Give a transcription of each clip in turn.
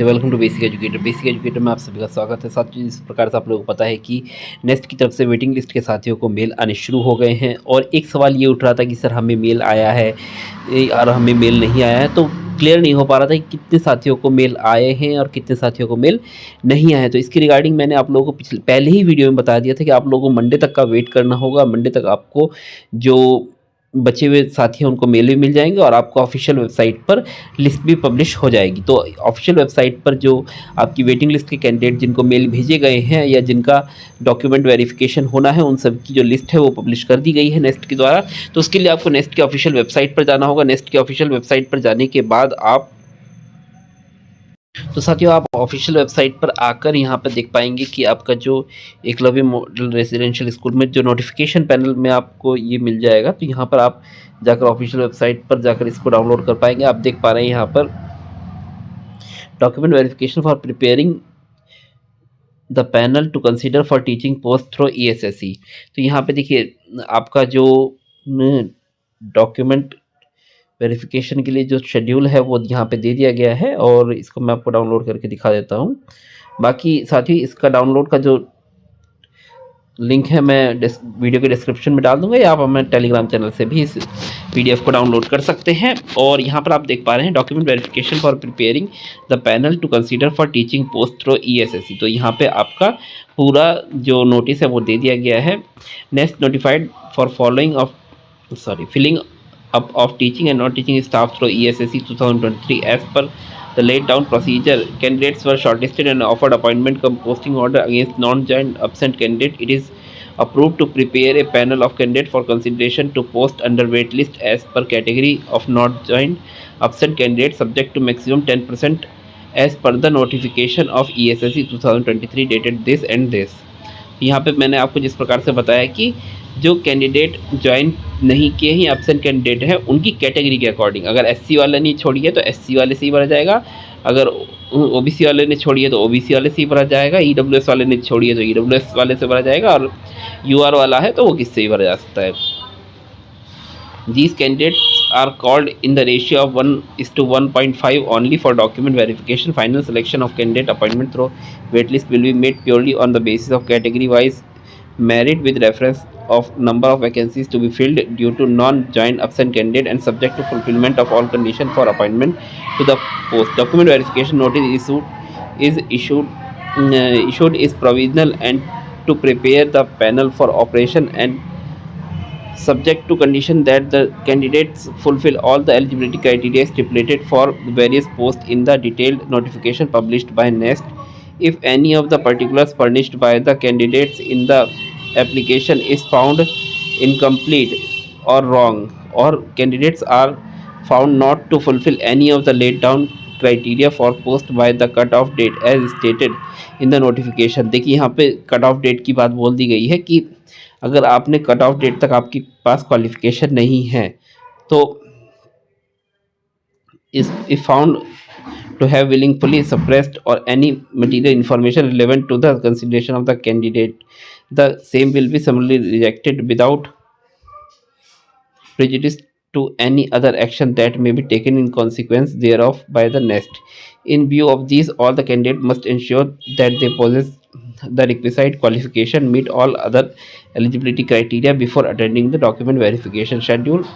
Welcome to Basic Educator. Basic Educator में आप सभी का स्वागत है। साथियों, इस प्रकार से आप लोगों को पता है कि नेस्ट की तरफ से वेटिंग लिस्ट के साथियों को मेल आने शुरू हो गए हैं और एक सवाल ये उठ रहा था कि सर हमें मेल आया है और हमें मेल नहीं आया है, तो क्लियर नहीं हो पा रहा था कि कितने साथियों को मेल आए हैं और कितने साथियों को मेल नहीं आए हैं। तो इसकी रिगार्डिंग मैंने आप लोगों को पहले ही वीडियो में बता दिया था कि आप लोगों को मंडे तक का वेट करना होगा। मंडे तक आपको जो बचे हुए साथी हैं उनको मेल भी मिल जाएंगे और आपको ऑफिशियल वेबसाइट पर लिस्ट भी पब्लिश हो जाएगी। तो ऑफिशियल वेबसाइट पर जो आपकी वेटिंग लिस्ट के कैंडिडेट जिनको मेल भेजे गए हैं या जिनका डॉक्यूमेंट वेरिफिकेशन होना है, उन सब की जो लिस्ट है वो पब्लिश कर दी गई है नेस्ट के द्वारा। तो उसके लिए आपको नेस्ट के ऑफिशियल वेबसाइट पर जाना होगा। नेस्ट के ऑफिशियल वेबसाइट पर जाने के बाद साथियों आप ऑफिशियल वेबसाइट पर आकर यहाँ पर देख पाएंगे कि आपका जो एकलव्य मॉडल रेजिडेंशियल स्कूल में जो नोटिफिकेशन पैनल में आपको ये मिल जाएगा। तो यहाँ पर आप जाकर ऑफिशियल वेबसाइट पर जाकर इसको डाउनलोड कर पाएंगे। आप देख पा रहे हैं यहाँ पर document verification for preparing the panel to consider for teaching post through ESSE। तो यहाँ पे देखिए आपका जो डॉक्यूमेंट वेरिफिकेशन के लिए जो शेड्यूल है वो यहाँ पे दे दिया गया है और इसको मैं आपको डाउनलोड करके दिखा देता हूँ। बाकी साथ ही इसका डाउनलोड का जो लिंक है मैं वीडियो के डिस्क्रिप्शन में डाल दूंगा या आप हमें टेलीग्राम चैनल से भी इस PDF को डाउनलोड कर सकते हैं। और यहाँ पर आप देख पा रहे हैं document verification for preparing the panel to consider for teaching post through ESSE। तो यहाँ पे आपका पूरा जो नोटिस है वो दे दिया गया है। Next notified for filling up of teaching and non-teaching staff through ESSE 2023 as per the laid down procedure. Candidates were shortlisted and offered appointment cum posting order against non-joined absent candidate. It is approved to prepare a panel of candidates for consideration to post under wait list as per category of not joined absent candidate subject to maximum 10% as per the notification of ESSE 2023 dated this and this। यहाँ पे मैंने आपको जिस प्रकार से बताया कि जो कैंडिडेट ज्वाइन नहीं किए हैं, एब्सेंट कैंडिडेट है, उनकी कैटेगरी के अकॉर्डिंग अगर SC वाले ने छोड़ी है तो SC वाले से ही भरा जाएगा, अगर OBC वाले ने छोड़ी है तो OBC वाले से ही भरा जाएगा, EWS वाले ने छोड़ी है तो EWS वाले से भरा जाएगा और UR वाला है तो वो किससे ही भरा जा सकता है। These candidates are called in the ratio of 1:1.5 only for document verification. Final selection of candidate appointment through waitlist will be made purely on the basis of category-wise merit with reference of number of vacancies to be filled due to non-joined absent candidate and subject to fulfillment of all conditions for appointment to the post. Document verification notice issued is provisional and to prepare the panel for operation and subject to condition that the candidates fulfill all the eligibility criteria stipulated for various posts in the detailed notification published by NEST. If any of the particulars furnished by the candidates in the application is found incomplete or wrong, or candidates are found not to fulfill any of the laid down criteria for post by the cut off date as stated in the notification। देखिए यहाँ पे cut off date की बात बोल दी गई है कि अगर आपने कट ऑफ डेट तक आपके पास क्वालिफिकेशन नहीं है तो if found to have willfully suppressed or any material information relevant to the consideration of the candidate, the same will be summarily rejected without prejudice to any other action that may be taken in consequence thereof by the NEST. In view of these, all the candidates must ensure that they possess the requisite qualification, meet all other eligibility criteria before attending the document verification. Schedule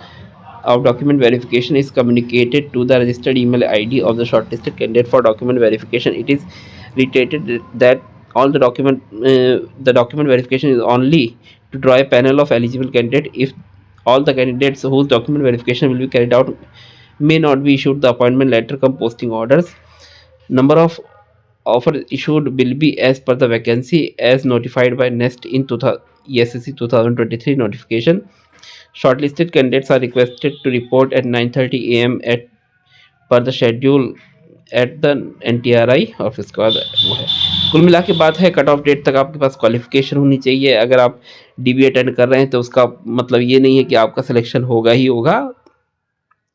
of document verification is communicated to the registered email ID of the shortlisted candidate for document verification. It is reiterated that all the document verification is only to draw a panel of eligible candidate. If all the candidates whose document verification will be carried out may not be issued the appointment letter cum posting orders, number of offers issued will be as per the vacancy as notified by NEST in ESSE 2023 notification. Shortlisted candidates are requested to report at 9:30 AM at per the schedule at the NTRI office का वो है। कुल मिला के बात है cut off date तक आपके पास क्वालिफिकेशन होनी चाहिए। अगर आप DB अटेंड कर रहे हैं तो उसका मतलब ये नहीं है कि आपका सिलेक्शन होगा ही होगा।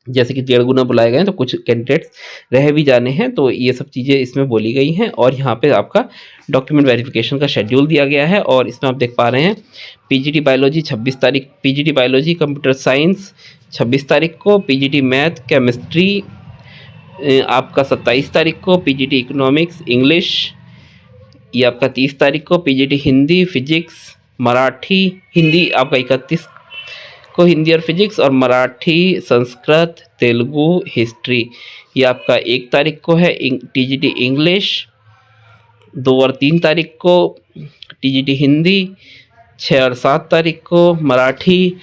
जैसे कि 1.5 गुना बुलाए गए हैं तो कुछ कैंडिडेट्स रह भी जाने हैं, तो ये सब चीज़ें इसमें बोली गई हैं। और यहाँ पे आपका डॉक्यूमेंट वेरिफिकेशन का शेड्यूल दिया गया है और इसमें आप देख पा रहे हैं PGT बायोलॉजी 26 तारीख, PGT बायोलॉजी कंप्यूटर साइंस 26 तारीख को, PGT मैथ केमिस्ट्री आपका 27 तारीख को पीजीटी इकोनॉमिक्स इंग्लिश, ये आपका 30 तारीख को पीजीटी हिंदी फिजिक्स मराठी, हिंदी आपका 31 को हिंदी और फिजिक्स, और मराठी संस्कृत तेलुगु हिस्ट्री ये आपका 1 तारीख को है। टीजीटी इंग्लिश 2 और 3 तारीख को, टीजीटी हिंदी 6 और 7 तारीख को, मराठी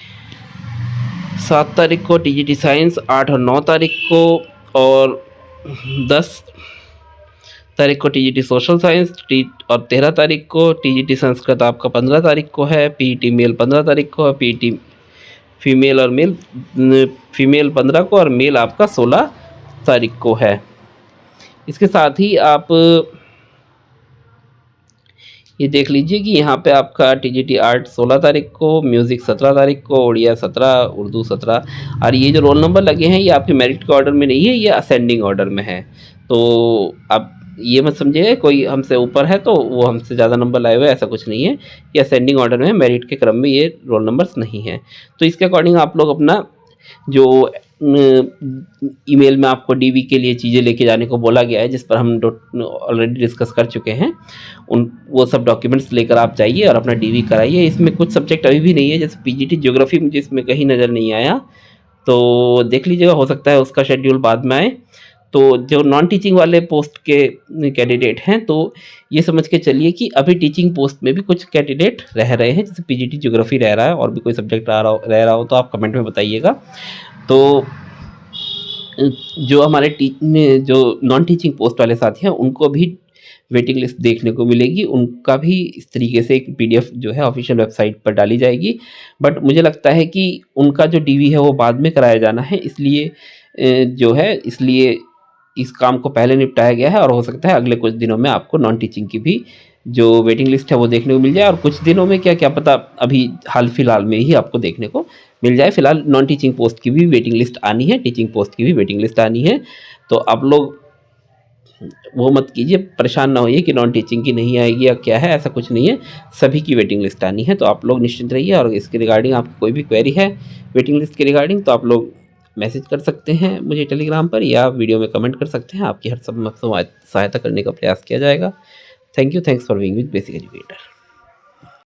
7 तारीख को, टीजीटी साइंस 8 और 9 तारीख को, और 10 तारीख को टीजीटी सोशल साइंस और 13 तारीख को टीजीटी संस्कृत आपका 15 तारीख को है। पीईटी मेल 15 तारीख को है। पीईटी फीमेल और मेल, फीमेल 15 को और मेल आपका 16 तारीख को है। इसके साथ ही आप ये देख लीजिए कि यहाँ पे आपका टीजीटी आर्ट 16 तारीख को, म्यूज़िक 17 तारीख को, उड़िया 17, उर्दू 17, और ये जो रोल नंबर लगे हैं ये आपके मेरिट के ऑर्डर में नहीं है, ये असेंडिंग ऑर्डर में है। तो आप ये मत समझिए कोई हमसे ऊपर है तो वो हमसे ज़्यादा नंबर लाए हुए, ऐसा कुछ नहीं है। ये असेंडिंग ऑर्डर में है, मेरिट के क्रम में ये रोल नंबर्स नहीं हैं। तो इसके अकॉर्डिंग आप लोग अपना जो ईमेल में आपको डीवी के लिए चीज़ें लेके जाने को बोला गया है, जिस पर हम ऑलरेडी डिस्कस कर चुके हैं, वो सब डॉक्यूमेंट्स लेकर आप जाइए और अपना डीवी कराइए। इसमें कुछ सब्जेक्ट अभी भी नहीं है, जैसे पीजीटी ज्योग्राफी मुझे इसमें कहीं नज़र नहीं आया, तो देख लीजिएगा, हो सकता है उसका शेड्यूल बाद में आए। तो जो नॉन टीचिंग वाले पोस्ट के कैंडिडेट हैं, तो ये समझ के चलिए कि अभी टीचिंग पोस्ट में भी कुछ कैंडिडेट रह रहे हैं, जैसे पीजीटी ज्योग्राफी रह रहा है, और भी कोई सब्जेक्ट रह रहा हो तो आप कमेंट में बताइएगा। तो जो हमारे जो नॉन टीचिंग पोस्ट वाले साथी हैं उनको भी वेटिंग लिस्ट देखने को मिलेगी, उनका भी इस तरीके से एक पीडीएफ जो है ऑफिशियल वेबसाइट पर डाली जाएगी। बट मुझे लगता है कि उनका जो डीवी है वो बाद में कराया जाना है, इसलिए इसलिए इस काम को पहले निपटाया गया है, और हो सकता है अगले कुछ दिनों में आपको नॉन टीचिंग की भी जो वेटिंग लिस्ट है वो देखने को मिल जाए, और कुछ दिनों में क्या पता अभी हाल फिलहाल में ही आपको देखने को मिल जाए। फिलहाल नॉन टीचिंग पोस्ट की भी वेटिंग लिस्ट आनी है, टीचिंग पोस्ट की भी वेटिंग लिस्ट आनी है। तो आप लोग वो मत कीजिए, परेशान ना होइए कि नॉन टीचिंग की नहीं आएगी या क्या है, ऐसा कुछ नहीं है, सभी की वेटिंग लिस्ट आनी है। तो आप लोग निश्चिंत रहिए, और इसके रिगार्डिंग आपको कोई भी क्वेरी है वेटिंग लिस्ट के रिगार्डिंग तो आप लोग मैसेज कर सकते हैं मुझे टेलीग्राम पर, या वीडियो में कमेंट कर सकते हैं। आपकी हर सब सहायता करने का प्रयास किया जाएगा। Thanks for being with basic educator.